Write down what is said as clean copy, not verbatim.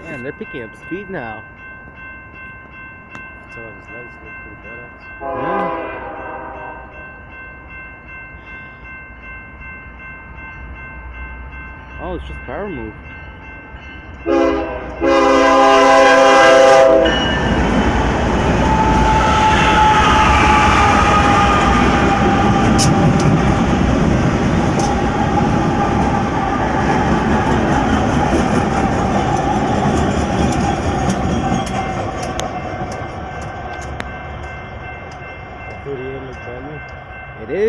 Man, they're picking up speed now. Some of his legs look pretty badass. Yeah. Oh, it's just power move.